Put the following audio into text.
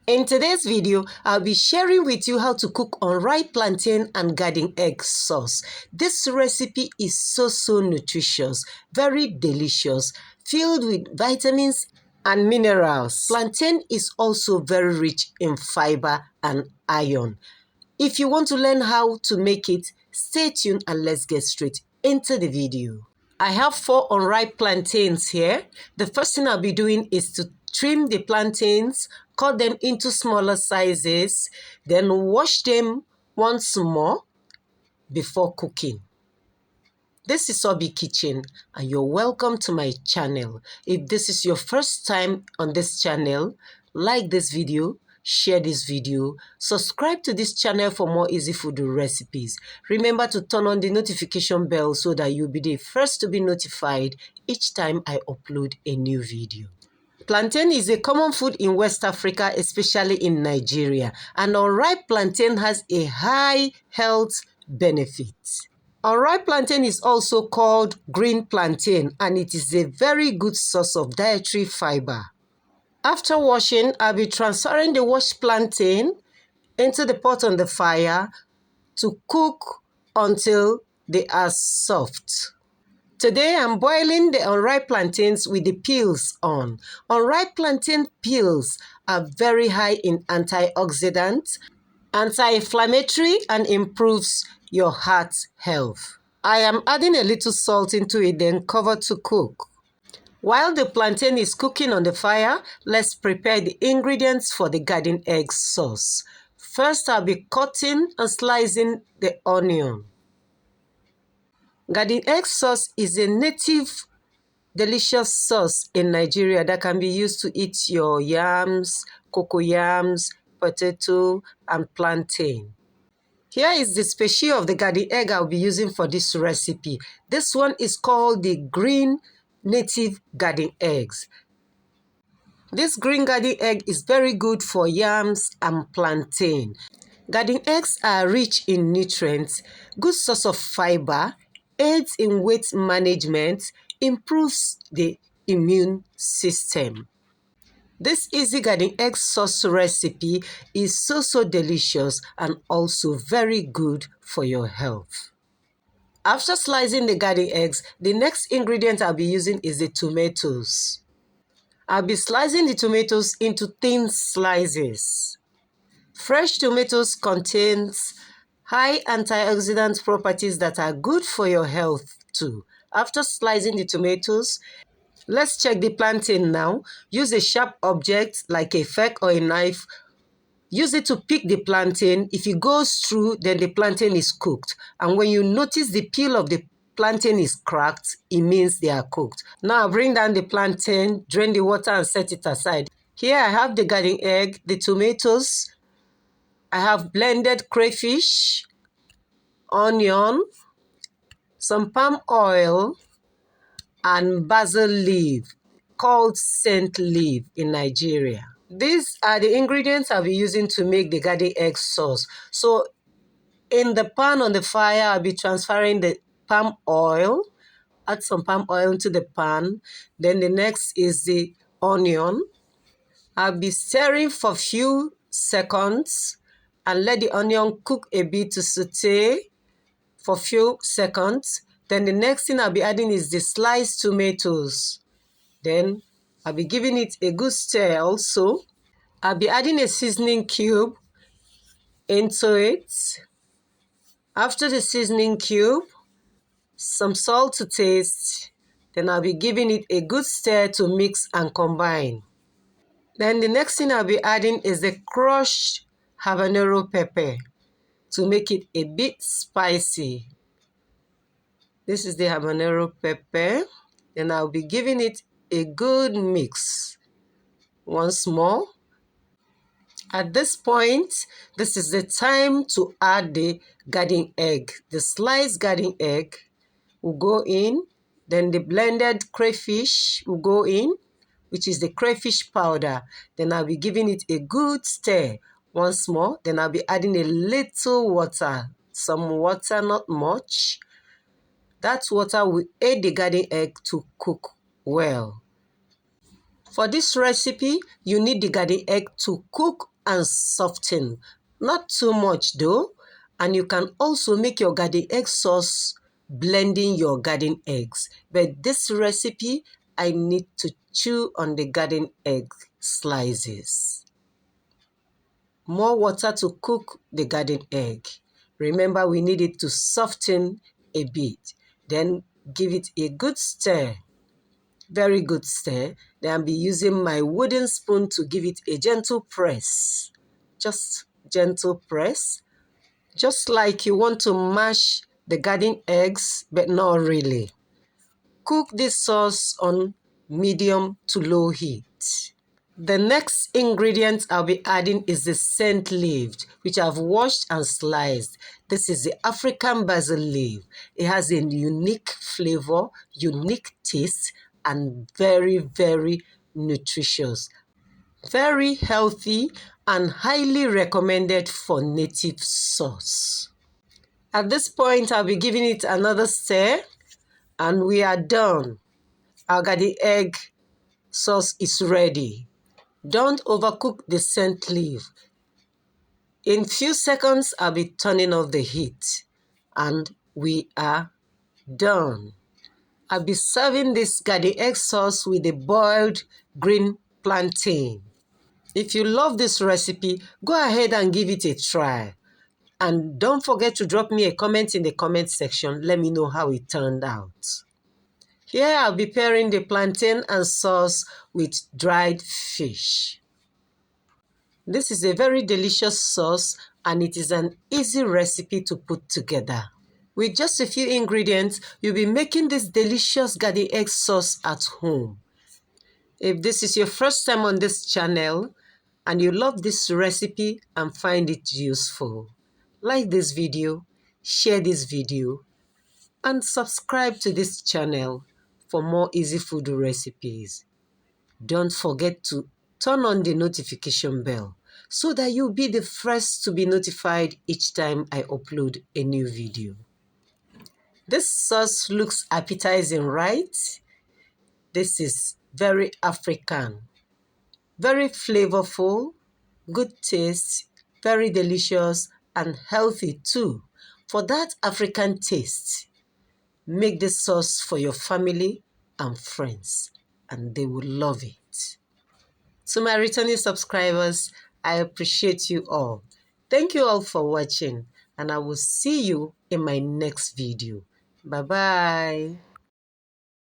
In today's video, I'll be sharing with you how to cook unripe plantain and garden egg sauce. This recipe is so nutritious, very delicious, filled with vitamins and minerals. Plantain is also very rich in fiber and iron. If you want to learn how to make it, stay tuned and let's get straight into the video. I have 4 unripe plantains here. The first thing I'll be doing is to trim the plantains, cut them into smaller sizes, then wash them once more before cooking. This is Obi Kitchen and you're welcome to my channel. If this is your first time on this channel, like this video, share this video, subscribe to this channel for more easy food recipes. Remember to turn on the notification bell so that you'll be the first to be notified each time I upload a new video. Plantain is a common food in West Africa, especially in Nigeria, and unripe plantain has a high health benefit. Unripe plantain is also called green plantain, and it is a very good source of dietary fiber. After washing, I'll be transferring the washed plantain into the pot on the fire to cook until they are soft. Today, I'm boiling the unripe plantains with the peels on. Unripe plantain peels are very high in antioxidants, anti-inflammatory, and improves your heart health. I am adding a little salt into it, then cover to cook. While the plantain is cooking on the fire, let's prepare the ingredients for the garden egg sauce. First, I'll be cutting and slicing the onion. Garden egg sauce is a native, delicious sauce in Nigeria that can be used to eat your yams, cocoyams, potato, and plantain. Here is the species of the garden egg I'll be using for this recipe. This one is called the green native garden eggs. This green garden egg is very good for yams and plantain. Garden eggs are rich in nutrients, good source of fiber, aids in weight management, improves the immune system. This easy garden egg sauce recipe is so delicious and also very good for your health. After slicing the garden eggs, the next ingredient I'll be using is the tomatoes. I'll be slicing the tomatoes into thin slices. Fresh tomatoes contains high antioxidant properties that are good for your health too. After slicing the tomatoes, let's check the plantain now. Use a sharp object like a fork or a knife. Use it to pick the plantain. If it goes through, then the plantain is cooked. And when you notice the peel of the plantain is cracked, it means they are cooked. Now bring down the plantain, drain the water and set it aside. Here I have the garden egg, the tomatoes. I have blended crayfish, onion, some palm oil, and basil leaf, called scent leaf in Nigeria. These are the ingredients I'll be using to make the garden egg sauce. So in the pan on the fire, I'll be transferring the palm oil. Add some palm oil into the pan. Then the next is the onion. I'll be stirring for a few seconds and let the onion cook a bit to saute for a few seconds. Then the next thing I'll be adding is the sliced tomatoes. Then I'll be giving it a good stir also. I'll be adding a seasoning cube into it. After the seasoning cube, some salt to taste. Then I'll be giving it a good stir to mix and combine. Then the next thing I'll be adding is the crushed habanero pepper to make it a bit spicy. This is the habanero pepper. Then I'll be giving it a good mix once more. At this point, this is the time to add the garden egg. The sliced garden egg will go in. Then the blended crayfish will go in, which is the crayfish powder. Then I'll be giving it a good stir once more. Then I'll be adding a little water. Some water, not much. That water will aid the garden egg to cook well. For this recipe, you need the garden egg to cook and soften. Not too much though. And you can also make your garden egg sauce blending your garden eggs. But this recipe, I need to chew on the garden egg slices. More water to cook the garden egg. Remember, we need it to soften a bit. Then give it a good stir. Very good stir. Then I'll be using my wooden spoon to give it a gentle press. Just gentle press. Just like you want to mash the garden eggs, but not really. Cook this sauce on medium to low heat. The next ingredient I'll be adding is the scent leaf, which I've washed and sliced. This is the African basil leaf. It has a unique flavor, unique taste, and very, very nutritious. Very healthy and highly recommended for native sauce. At this point, I'll be giving it another stir, and we are done. Our garden egg sauce is ready. Don't overcook the scent leaf. In few seconds, I'll be turning off the heat, and we are done. I'll be serving this garden egg sauce with a boiled green plantain. If you love this recipe, go ahead and give it a try. And don't forget to drop me a comment in the comment section. Let me know how it turned out. Here I'll be pairing the plantain and sauce with dried fish. This is a very delicious sauce and it is an easy recipe to put together. With just a few ingredients, you'll be making this delicious garden egg sauce at home. If this is your first time on this channel and you love this recipe and find it useful, like this video, share this video, and subscribe to this channel for more easy food recipes. Don't forget to turn on the notification bell so that you'll be the first to be notified each time I upload a new video. This sauce looks appetizing, right? This is very African, very flavorful, good taste, very delicious, and healthy too. For that African taste, make this sauce for your family and friends, and they will love it. To my returning subscribers, I appreciate you all. Thank you all for watching, and I will see you in my next video. Bye-bye.